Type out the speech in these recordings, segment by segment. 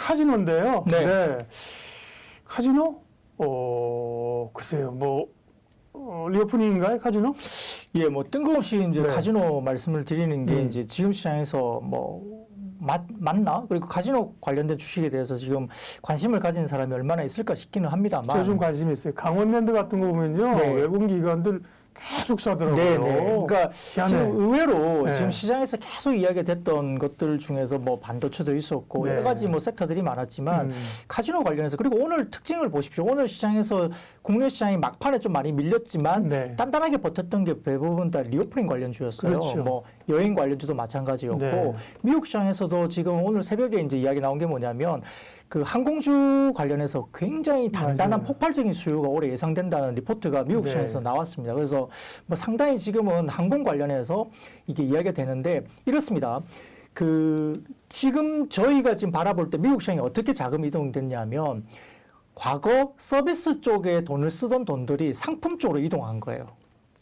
카지노인데요. 네. 네. 카지노? 글쎄요. 리오프닝인가요, 카지노? 예, 뭐 뜬금없이 이제 네. 카지노 말씀을 드리는 게 이제 지금 시장에서 맞나? 그리고 카지노 관련된 주식에 대해서 지금 관심을 가진 사람이 얼마나 있을까 싶기는 합니다만. 저 좀 관심이 있어요. 강원랜드 같은 거 보면요. 네. 외국 기관들 계속 사더라고요. 네네. 그러니까 희한해. 지금 의외로 네. 지금 시장에서 계속 이야기가 됐던 것들 중에서 뭐 반도체도 있었고 네. 여러 가지 뭐 섹터들이 많았지만 카지노 관련해서 그리고 오늘 특징을 보십시오. 오늘 시장에서 국내 시장이 막판에 좀 많이 밀렸지만 네. 단단하게 버텼던 게 대부분 다 리오프닝 관련주였어요. 그렇죠. 뭐 여행 관련주도 마찬가지였고 네. 미국 시장에서도 지금 오늘 새벽에 이제 이야기 나온 게 뭐냐면 그 항공주 관련해서 굉장히 단단한 맞아요. 폭발적인 수요가 올해 예상된다는 리포트가 미국 네. 시장에서 나왔습니다. 그래서 뭐 상당히 지금은 항공 관련해서 이게 이야기가 되는데 이렇습니다. 지금 저희가 지금 바라볼 때 미국 시장이 어떻게 자금 이동됐냐면 과거 서비스 쪽에 돈을 쓰던 돈들이 상품 쪽으로 이동한 거예요.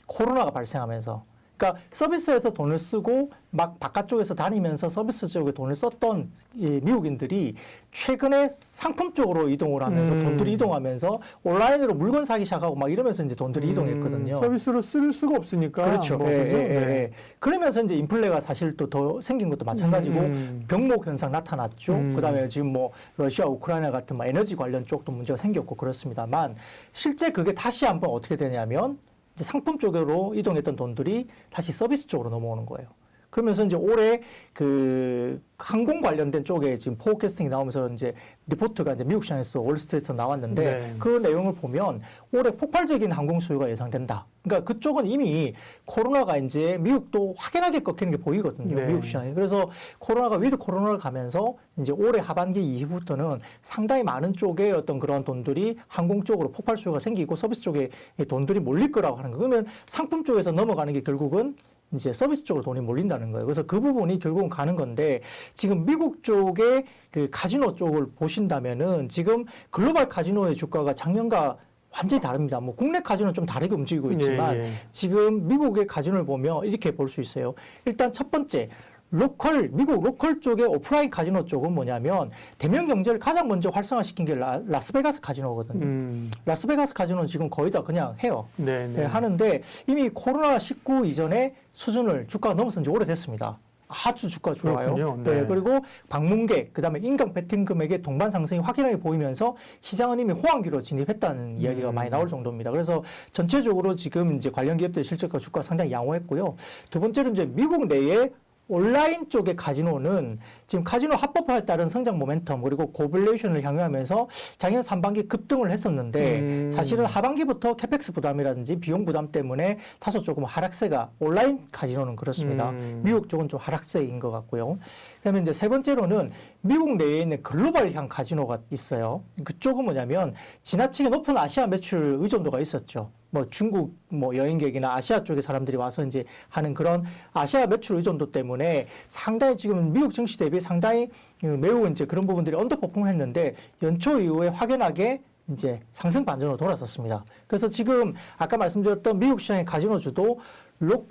코로나가 발생하면서. 그러니까 서비스에서 돈을 쓰고 막 바깥쪽에서 다니면서 서비스 쪽에 돈을 썼던 이 미국인들이 최근에 상품 쪽으로 이동을 하면서 돈들이 이동하면서 온라인으로 물건 사기 시작하고 막 이러면서 이제 돈들이 이동했거든요. 서비스로 쓸 수가 없으니까. 그렇죠. 뭐, 그죠? 네. 그러면서 이제 인플레가 사실 또 더 생긴 것도 마찬가지고 병목 현상 나타났죠. 그다음에 지금 뭐 러시아, 우크라이나 같은 뭐 에너지 관련 쪽도 문제가 생겼고 그렇습니다만 실제 그게 다시 한번 어떻게 되냐면 이제 상품 쪽으로 이동했던 돈들이 다시 서비스 쪽으로 넘어오는 거예요. 그러면서 이제 올해 그 항공 관련된 쪽에 지금 포캐스팅이 나오면서 이제 리포트가 이제 미국 시장에서 월스트리트에서 나왔는데 네. 그 내용을 보면 올해 폭발적인 항공 수요가 예상된다. 그러니까 그쪽은 이미 코로나가 이제 미국도 확연하게 꺾이는 게 보이거든요. 네. 미국 시장에. 그래서 코로나가 위드 코로나를 가면서 이제 올해 하반기 이후부터는 상당히 많은 쪽에 어떤 그런 돈들이 항공 쪽으로 폭발 수요가 생기고 서비스 쪽에 돈들이 몰릴 거라고 하는 거. 그러면 상품 쪽에서 넘어가는 게 결국은 이제 서비스 쪽으로 돈이 몰린다는 거예요. 그래서 그 부분이 결국은 가는 건데 지금 미국 쪽의 그 카지노 쪽을 보신다면은 지금 글로벌 카지노의 주가가 작년과 완전히 다릅니다. 뭐 국내 카지노는 좀 다르게 움직이고 있지만 예. 지금 미국의 카지노를 보면 이렇게 볼 수 있어요. 일단 첫 번째 미국 로컬 쪽의 오프라인 카지노 쪽은 뭐냐면 대면 경제를 가장 먼저 활성화시킨 게 라스베가스 카지노거든요. 라스베가스 카지노는 지금 거의 다 그냥 해요. 네, 네. 하는데 이미 코로나19 이전에 수준을 주가가 넘어선 지 오래됐습니다. 아주 주가 좋아요. 그렇군요. 네. 그리고 방문객, 그다음에 인강 베팅 금액의 동반 상승이 확연하게 보이면서 시장은 이미 호황기로 진입했다는 이야기가 많이 나올 정도입니다. 그래서 전체적으로 지금 이제 관련 기업들의 실적과 주가 상당히 양호했고요. 두 번째로 이제 미국 내에 온라인 쪽의 카지노는 지금 카지노 합법화에 따른 성장 모멘텀 그리고 고빌레이션을 향유하면서 작년 상반기 급등을 했었는데 사실은 하반기부터 캐펙스 부담이라든지 비용 부담 때문에 다소 조금 하락세가 온라인 카지노는 그렇습니다. 미국 쪽은 좀 하락세인 것 같고요. 그다음에 이제 세 번째로는 미국 내에 있는 글로벌형 카지노가 있어요. 그쪽은 뭐냐면 지나치게 높은 아시아 매출 의존도가 있었죠. 뭐 중국 뭐 여행객이나 아시아 쪽의 사람들이 와서 이제 하는 그런 아시아 매출 의존도 때문에 상당히 지금 미국 증시 대비 상당히 매우 이제 그런 부분들이 언더퍼폼을 했는데 연초 이후에 확연하게 이제 상승 반전으로 돌아섰습니다. 그래서 지금 아까 말씀드렸던 미국 시장의 카지노주도 미국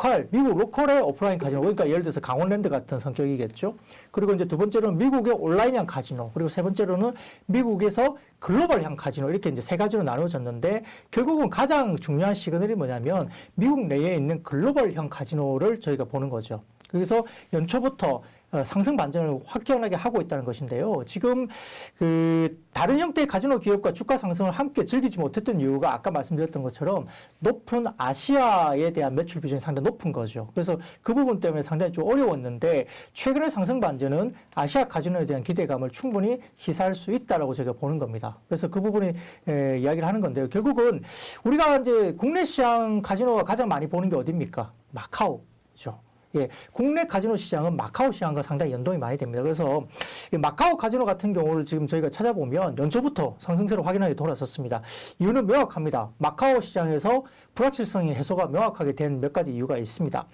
로컬의 오프라인 카지노, 그러니까 예를 들어서 강원랜드 같은 성격이겠죠. 그리고 이제 두 번째로는 미국의 온라인형 카지노, 그리고 세 번째로는 미국에서 글로벌형 카지노, 이렇게 이제 세 가지로 나누어졌는데 결국은 가장 중요한 시그널이 뭐냐면 미국 내에 있는 글로벌형 카지노를 저희가 보는 거죠. 그래서 연초부터 상승 반전을 확연하게 하고 있다는 것인데요. 지금 다른 형태의 카지노 기업과 주가 상승을 함께 즐기지 못했던 이유가 아까 말씀드렸던 것처럼 높은 아시아에 대한 매출 비중이 상당히 높은 거죠. 그래서 그 부분 때문에 상당히 좀 어려웠는데 최근의 상승 반전은 아시아 카지노에 대한 기대감을 충분히 시사할 수 있다라고 제가 보는 겁니다. 그래서 그 부분이 이야기를 하는 건데요. 결국은 우리가 이제 국내 시장 카지노가 가장 많이 보는 게 어디입니까? 마카오죠. 예, 국내 카지노 시장은 마카오 시장과 상당히 연동이 많이 됩니다. 그래서 마카오 카지노 같은 경우를 지금 저희가 찾아보면 연초부터 상승세로 확연하게 돌아섰습니다. 이유는 명확합니다. 마카오 시장에서 불확실성이 해소가 명확하게 된 몇 가지 이유가 있습니다.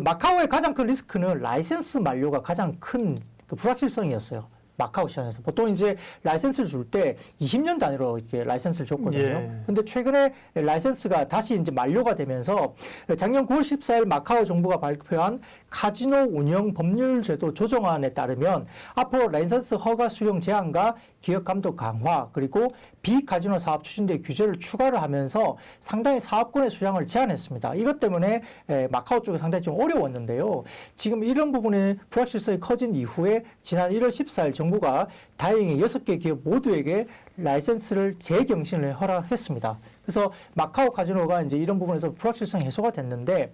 마카오의 가장 큰 리스크는 라이센스 만료가 가장 큰 불확실성이었어요. 마카오 시장에서 보통 이제 라이센스를 줄 때 20년 단위로 이렇게 라이센스를 줬거든요. 예. 근데 최근에 라이센스가 다시 이제 만료가 되면서 작년 9월 14일 마카오 정부가 발표한 카지노 운영 법률 제도 조정안에 따르면 앞으로 라이센스 허가 수령 제한과 기업 감독 강화 그리고 비카지노 사업 추진대 규제를 추가를 하면서 상당히 사업권의 수량을 제한했습니다. 이것 때문에 마카오 쪽이 상당히 좀 어려웠는데요. 지금 이런 부분의 불확실성이 커진 이후에 지난 1월 14일 정부가 다행히 6개 기업 모두에게 라이센스를 재경신을 허락했습니다. 그래서 마카오 카지노가 이제 이런 부분에서 불확실성 해소가 됐는데,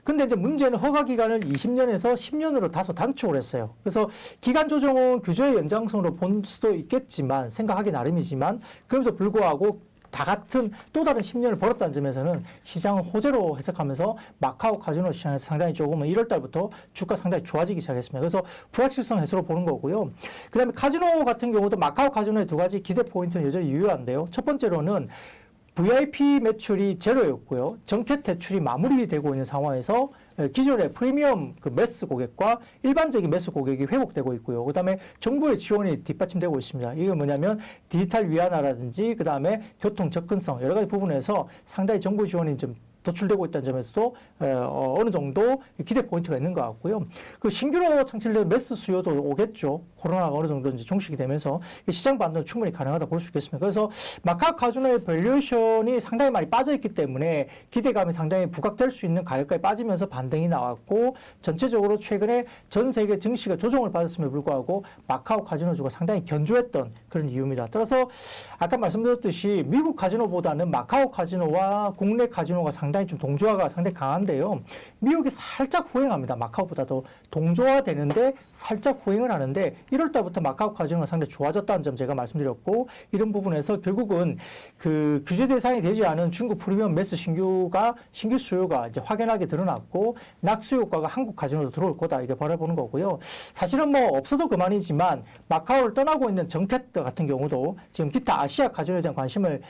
근데 이제 문제는 허가 기간을 20년에서 10년으로 다소 단축을 했어요. 그래서 기간 조정은 규제의 연장선으로 볼 수도 있겠지만, 생각하기 나름이지만, 그럼에도 불구하고 다 같은 또 다른 10년을 벌었다는 점에서는 시장을 호재로 해석하면서 마카오 카지노 시장에서 상당히 조금은 1월 달부터 주가 상당히 좋아지기 시작했습니다. 그래서 불확실성 해소로 보는 거고요. 그 다음에 카지노 같은 경우도 마카오 카지노의 두 가지 기대 포인트는 여전히 유효한데요. 첫 번째로는 VIP 매출이 제로였고요. 정켓 대출이 마무리되고 있는 상황에서 기존의 프리미엄 그 매스 고객과 일반적인 매스 고객이 회복되고 있고요. 그다음에 정부의 지원이 뒷받침되고 있습니다. 이게 뭐냐면 디지털 위안화라든지 그다음에 교통 접근성 여러 가지 부분에서 상당히 정부 지원이 좀 도출되고 있다는 점에서도 어느 정도 기대 포인트가 있는 것 같고요. 그 신규로 창출된 매스 수요도 오겠죠. 코로나가 어느 정도 이제 종식이 되면서 시장 반등은 충분히 가능하다 볼 수 있겠습니다. 그래서 마카오 카지노의 밸류에이션이 상당히 많이 빠져있기 때문에 기대감이 상당히 부각될 수 있는 가격까지 빠지면서 반등이 나왔고 전체적으로 최근에 전 세계 증시가 조정을 받았음에도 불구하고 마카오 카지노주가 상당히 견조했던 그런 이유입니다. 따라서 아까 말씀드렸듯이 미국 카지노보다는 마카오 카지노와 국내 카지노가 상당히 좀 동조화가 상당히 강한데요. 미국이 살짝 후행합니다. 마카오보다도 동조화되는데 살짝 후행을 하는데 1월 달부터 마카오 카지노가 상당히 좋아졌다는 점 제가 말씀드렸고 이런 부분에서 결국은 그 규제 대상이 되지 않은 중국 프리미엄 매스 신규 수요가 이제 확연하게 드러났고 낙수 효과가 한국 카지노도 들어올 거다 이렇게 바라보는 거고요. 사실은 뭐 없어도 그만이지만 마카오를 떠나고 있는 정켓 같은 경우도 지금 기타 아시아 카지노에 대한 관심을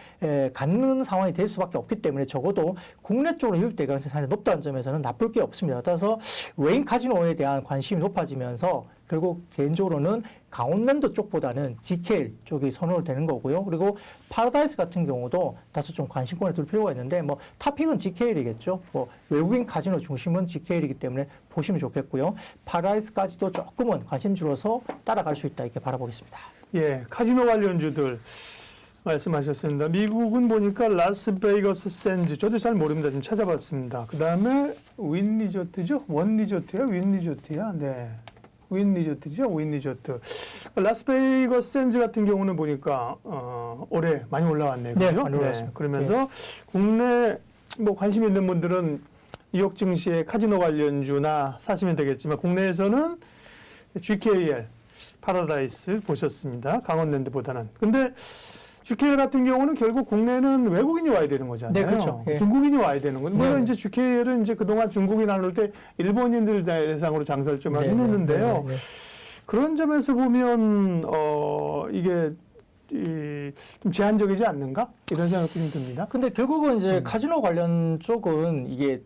갖는 상황이 될 수밖에 없기 때문에 적어도 국내 쪽으로 유입될 가능성이 상당히 높다는 점에서는 나쁠 게 없습니다. 따라서 외인 카지노에 대한 관심이 높아지면서 결국 개인적으로는 강원랜드 쪽보다는 GKL 쪽이 선호를 되는 거고요. 그리고 파라다이스 같은 경우도 다소 좀 관심권을 둘 필요가 있는데 뭐 탑픽은 GKL이겠죠. 뭐 외국인 카지노 중심은 GKL이기 때문에 보시면 좋겠고요. 파라다이스까지도 조금은 관심 줄어서 따라갈 수 있다 이렇게 바라보겠습니다. 예, 카지노 관련주들 말씀하셨습니다. 미국은 보니까 라스베이거스 샌즈, 저도 잘 모릅니다. 좀 찾아봤습니다. 그 다음에 윈 리조트죠? 원 리조트야? 윈 리조트야? 네. 윈 리조트죠? 윈 리조트. 라스베이거스 샌즈 같은 경우는 보니까 올해 많이 올라왔네요. 네, 그죠? 많이 올라왔습니다. 그러면서 국내 뭐 관심 있는 분들은 뉴욕 증시의 카지노 관련주나 사시면 되겠지만 국내에서는 GKL, 파라다이스 보셨습니다. 강원랜드보다는. 근데 GKL 같은 경우는 결국 국내는 외국인이 와야 되는 거잖아요. 네, 그렇죠. 예. 중국인이 와야 되는 거예요. 물론 네. 이제 GKL은 이제 그동안 중국인 나눌 때 일본인들 대상으로 장사를 좀 하긴 했는데요. 네. 그런 점에서 보면 이게 좀 제한적이지 않는가? 이런 생각도 좀 듭니다. 근데 결국은 이제 카지노 관련 쪽은 이게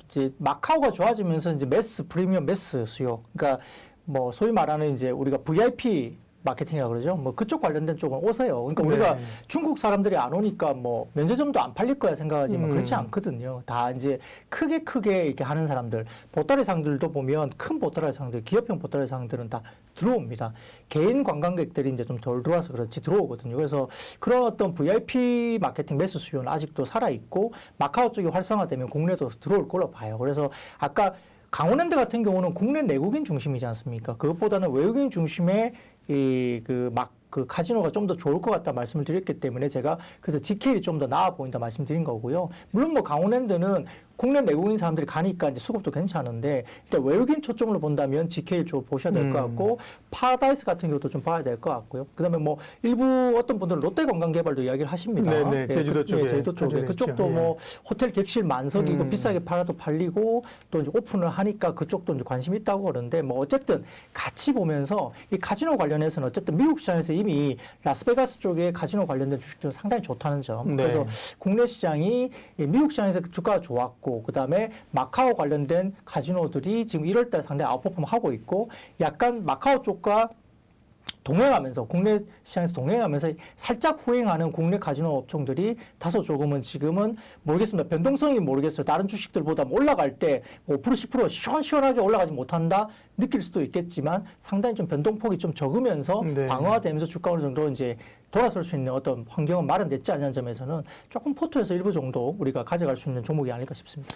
이제 마카오가 좋아지면서 이제 매스 프리미엄 매스 수요. 그러니까 뭐 소위 말하는 이제 우리가 VIP 마케팅이라고 그러죠. 뭐 그쪽 관련된 쪽은 오세요. 그러니까 우리가 네. 중국 사람들이 안 오니까 뭐 면세점도 안 팔릴 거야 생각하지만 그렇지 않거든요. 다 이제 크게 이렇게 하는 사람들, 보따리 상들도 보면 큰 보따리 상들, 기업형 보따리 상들은 다 들어옵니다. 개인 관광객들이 이제 좀 덜 들어와서 그렇지 들어오거든요. 그래서 그런 어떤 VIP 마케팅 매수 수요는 아직도 살아 있고 마카오 쪽이 활성화되면 국내도 들어올 걸로 봐요. 그래서 아까 강원랜드 같은 경우는 국내 내국인 중심이지 않습니까? 그것보다는 외국인 중심의 그 카지노가 좀 더 좋을 것 같다 말씀을 드렸기 때문에 제가 그래서 GKL이 좀 더 나아 보인다 말씀드린 거고요. 물론 뭐 강원랜드는 국내 내국인 사람들이 가니까 이제 수급도 괜찮은데 일단 외국인 초점으로 본다면 GKL 쪽 보셔야 될 것 같고 파라다이스 같은 경우도 좀 봐야 될 것 같고요. 그다음에 뭐 일부 어떤 분들은 롯데관광개발도 이야기를 하십니다. 네네, 제주도 쪽에. 제주도 쪽에 그쪽도 예. 뭐 호텔 객실 만석이고 비싸게 팔아도 팔리고 또 이제 오픈을 하니까 그쪽도 이제 관심이 있다고 그러는데 뭐 어쨌든 같이 보면서 이 카지노 관련해서는 어쨌든 미국 시장에서 이미 라스베가스 쪽에 카지노 관련된 주식들은 상당히 좋다는 점. 네. 그래서 국내 시장이 미국 시장에서 주가가 좋았고 그다음에 마카오 관련된 카지노들이 지금 1월 달 상당히 아웃퍼폼 하고 있고 약간 마카오 쪽과 동행하면서 국내 시장에서 동행하면서 살짝 후행하는 국내 카지노 업종들이 다소 조금은 지금은 모르겠습니다. 변동성이 모르겠어요. 다른 주식들보다 올라갈 때 5% 10% 시원시원하게 올라가지 못한다 느낄 수도 있겠지만 상당히 좀 변동폭이 좀 적으면서 네. 방어되면서 주가 어느 정도 이제 돌아설 수 있는 어떤 환경은 마련됐지 않냐는 점에서는 조금 포트에서 일부 정도 우리가 가져갈 수 있는 종목이 아닐까 싶습니다.